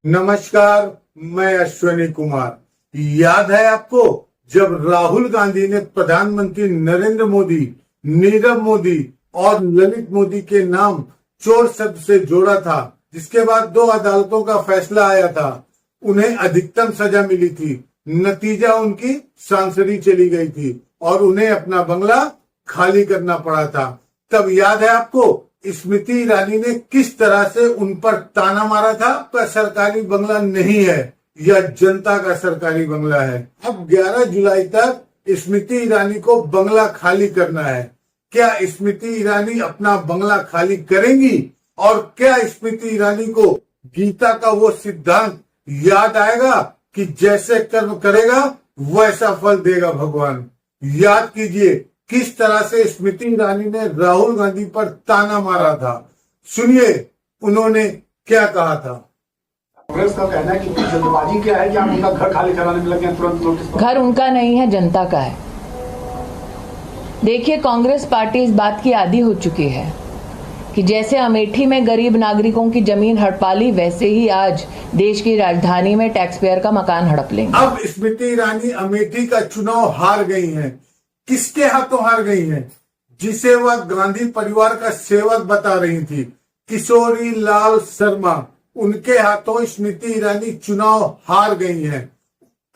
नमस्कार, मैं अश्विनी कुमार। याद है आपको जब राहुल गांधी ने प्रधानमंत्री नरेंद्र मोदी, नीरव मोदी और ललित मोदी के नाम चोर शब्द से जोड़ा था, जिसके बाद 2 अदालतों का फैसला आया था। उन्हें अधिकतम सजा मिली थी। नतीजा उनकी सांसदी चली गई थी और उन्हें अपना बंगला खाली करना पड़ा था। तब याद है आपको स्मृति ईरानी ने किस तरह से उन पर ताना मारा था का सरकारी बंगला नहीं है, यह जनता का सरकारी बंगला है। अब 11 जुलाई तक स्मृति ईरानी को बंगला खाली करना है। क्या स्मृति ईरानी अपना बंगला खाली करेंगी और क्या स्मृति ईरानी को गीता का वो सिद्धांत याद आएगा कि जैसे कर्म करेगा वैसा फल देगा भगवान? याद कीजिए किस तरह से स्मृति ईरानी ने राहुल गांधी पर ताना मारा था। सुनिए उन्होंने क्या कहा था। कांग्रेस का कहना है कि जल्दबाजी क्या है कि आप उनका घर खाली कराने में लगे हैं तुरंत नोटिस। घर उनका नहीं है, जनता का है। देखिए, कांग्रेस पार्टी इस बात की आदी हो चुकी है कि जैसे अमेठी में गरीब नागरिकों की जमीन हड़प ली, वैसे ही आज देश की राजधानी में टैक्स पेयर का मकान हड़प लेंगे। अब स्मृति ईरानी अमेठी का चुनाव हार गई हैं। किसके हाथों हार गई हैं? जिसे वह गांधी परिवार का सेवक बता रही थी, किशोरी लाल शर्मा, उनके हाथों स्मृति ईरानी चुनाव हार गई हैं।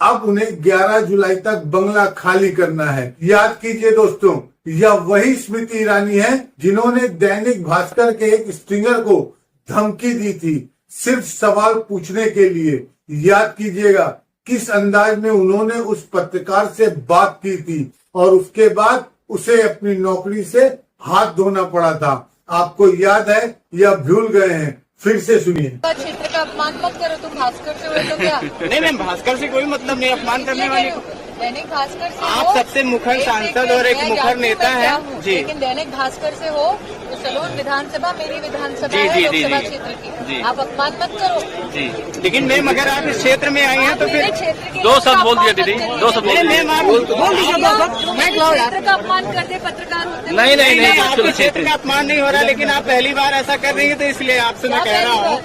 अब उन्हें 11 जुलाई तक बंगला खाली करना है। याद कीजिए दोस्तों, यह वही स्मृति ईरानी है जिन्होंने दैनिक भास्कर के एक स्ट्रिंगर को धमकी दी थी सिर्फ सवाल पूछने के लिए। याद कीजिएगा किस अंदाज में उन्होंने उस पत्रकार से बात की थी और उसके बाद उसे अपनी नौकरी से हाथ धोना पड़ा था। आपको याद है या भूल गए हैं? फिर से सुनिए। क्षेत्र का अपमान मत करो, तुम भास्कर से हो तो क्या? नहीं मैम, भास्कर से कोई मतलब नहीं अपमान करने वाले को। दैनिक भास्कर से आप सबसे मुखर सांसद और एक मुखर नेता है जी। लेकिन दैनिक भास्कर से हो तो सलोन विधानसभा मेरी विधानसभा जी, है, जी, लोकसभा जी, क्षेत्र जी। की। आप अपमान मत करो जी। लेकिन मैम अगर आप इस क्षेत्र में आई हैं तो फिर क्षेत्र के 2 शब्द बोल दिया दीदी, 2 शब्द बोल मैम आप बोल दीजिए 2 शब्द। मैं क्षेत्र का अपमान कर दे पत्रकार होते। नहीं नहीं नहीं, आपके क्षेत्र का अपमान नहीं हो रहा, लेकिन आप पहली बार ऐसा कर रही है तो इसलिए आपसे मैं कह रहा हूँ,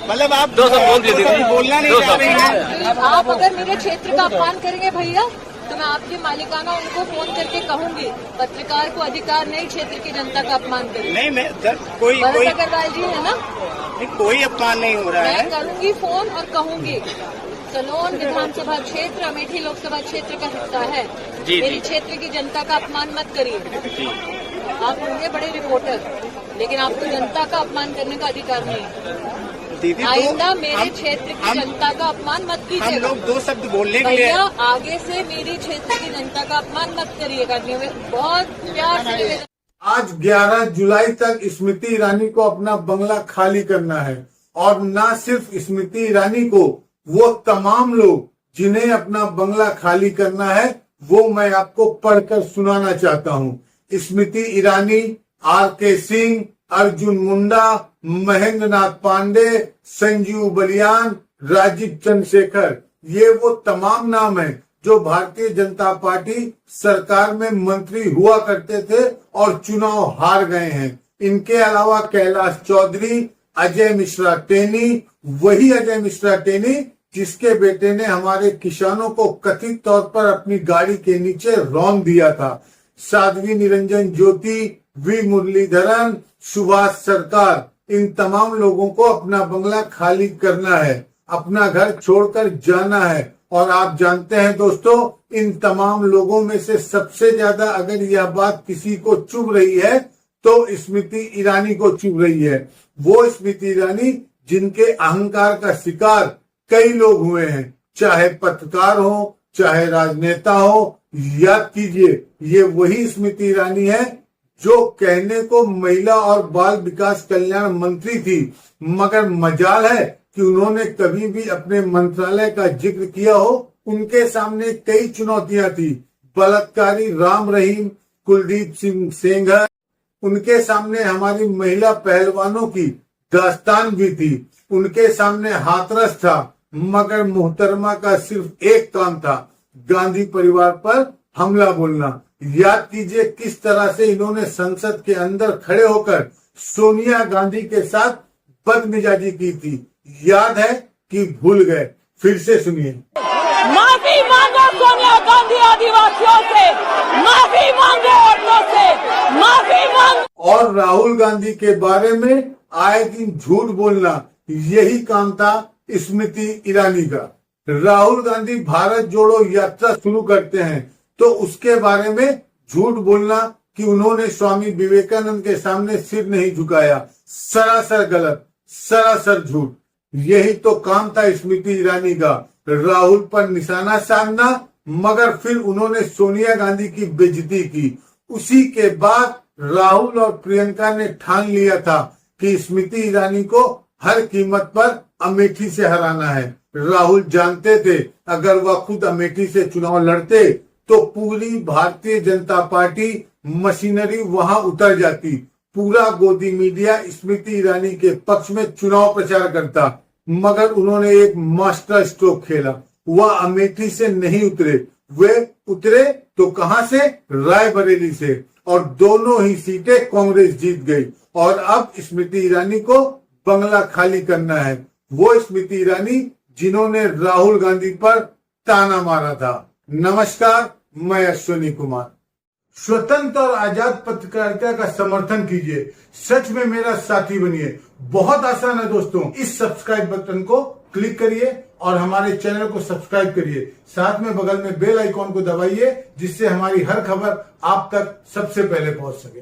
मतलब आप 2 शब्द बोल दीजिए, बोलना नहीं चाह रही हैं। आप अगर मेरे क्षेत्र का अपमान करेंगे भैया तो मैं आपकी मालिकाना उनको फोन करके कहूंगी। पत्रकार को अधिकार नहीं क्षेत्र की जनता का अपमान करने। नहीं मैं कोई भरत अग्रवाल जी है ना, कोई अपमान नहीं हो रहा है। मैं करूंगी फोन और कहूंगी सलोन विधानसभा क्षेत्र अमेठी लोकसभा क्षेत्र का हिस्सा है। जी, मेरी जी। क्षेत्र की जनता का अपमान मत करिए। आप होंगे बड़े रिपोर्टर, लेकिन आपको जनता का अपमान करने का अधिकार नहीं। दीदी आइंदा मेरे क्षेत्र की जनता का अपमान मत हम कीजिएगा। लोग 2 शब्द बोलने के लिए भैया आगे से मेरी क्षेत्र की जनता का अपमान मत करिएगा। बहुत प्यार से निवेदन। आज 11 जुलाई तक स्मृति ईरानी को अपना बंगला खाली करना है और न सिर्फ स्मृति ईरानी को, वो तमाम लोग जिन्हें अपना बंगला खाली करना है वो मैं आपको पढ़कर सुनाना चाहता हूँ। स्मृति ईरानी, RK सिंह, अर्जुन मुंडा, महेंद्र नाथ पांडे, संजीव बलियान, राजीव चंद्रशेखर, ये वो तमाम नाम हैं जो भारतीय जनता पार्टी सरकार में मंत्री हुआ करते थे और चुनाव हार गए हैं। इनके अलावा कैलाश चौधरी, अजय मिश्रा टेनी, वही अजय मिश्रा टेनी जिसके बेटे ने हमारे किसानों को कथित तौर पर अपनी गाड़ी के नीचे रौंद दिया था, साध्वी निरंजन ज्योति, वी मुरलीधरन, सुभाष सरकार, इन तमाम लोगों को अपना बंगला खाली करना है, अपना घर छोड़कर जाना है। और आप जानते हैं दोस्तों, इन तमाम लोगों में से सबसे ज्यादा अगर यह बात किसी को चुभ रही है तो स्मृति ईरानी को चुभ रही है। वो स्मृति ईरानी जिनके अहंकार का शिकार कई लोग हुए हैं, चाहे पत्रकार हो, चाहे राजनेता हो। याद कीजिए ये वही स्मृति ईरानी है जो कहने को महिला और बाल विकास कल्याण मंत्री थी, मगर मजाल है कि उन्होंने कभी भी अपने मंत्रालय का जिक्र किया हो। उनके सामने कई चुनौतियां थी, बलात्कारी राम रहीम, कुलदीप सिंह सेंगर, उनके सामने हमारी महिला पहलवानों की दास्तान भी थी, उनके सामने हाथरस था, मगर मोहतरमा का सिर्फ एक काम था, गांधी परिवार पर हमला बोलना। याद कीजिए किस तरह से इन्होंने संसद के अंदर खड़े होकर सोनिया गांधी के साथ बदमिजाजी की थी। याद है कि भूल गए। फिर से सुनिए। माफी मांगो सोनिया गांधी आदिवासियों से, माफी मांगो औरतों से, माफी मांगो। और राहुल गांधी के बारे में आए दिन झूठ बोलना, यही काम था स्मृति ईरानी का। राहुल गांधी भारत जोड़ो यात्रा शुरू करते हैं तो उसके बारे में झूठ बोलना कि उन्होंने स्वामी विवेकानंद के सामने सिर नहीं झुकाया, सरासर गलत, सरासर झूठ। यही तो काम था स्मृति ईरानी का, राहुल पर निशाना साधना, मगर फिर उन्होंने सोनिया गांधी की बेइज्जती की। उसी के बाद राहुल और प्रियंका ने ठान लिया था कि स्मृति ईरानी को हर कीमत पर अमेठी से हराना है। राहुल जानते थे अगर वह खुद अमेठी से चुनाव लड़ते तो पूरी भारतीय जनता पार्टी मशीनरी वहां उतर जाती, पूरा गोदी मीडिया स्मृति ईरानी के पक्ष में चुनाव प्रचार करता। मगर उन्होंने एक मास्टर स्ट्रोक खेला, वह अमेठी से नहीं उतरे, वे उतरे तो कहां से? रायबरेली से, और दोनों ही सीटें कांग्रेस जीत गई। और अब स्मृति ईरानी को बंगला खाली करना है, वो स्मृति ईरानी जिन्होंने राहुल गांधी पर ताना मारा था। नमस्कार, मैं अश्विनी कुमार। स्वतंत्र और आजाद पत्रकारिता का समर्थन कीजिए, सच में मेरा साथी बनिए। बहुत आसान है दोस्तों, इस सब्सक्राइब बटन को क्लिक करिए और हमारे चैनल को सब्सक्राइब करिए। साथ में बगल में बेल आइकॉन को दबाइए जिससे हमारी हर खबर आप तक सबसे पहले पहुंच सके।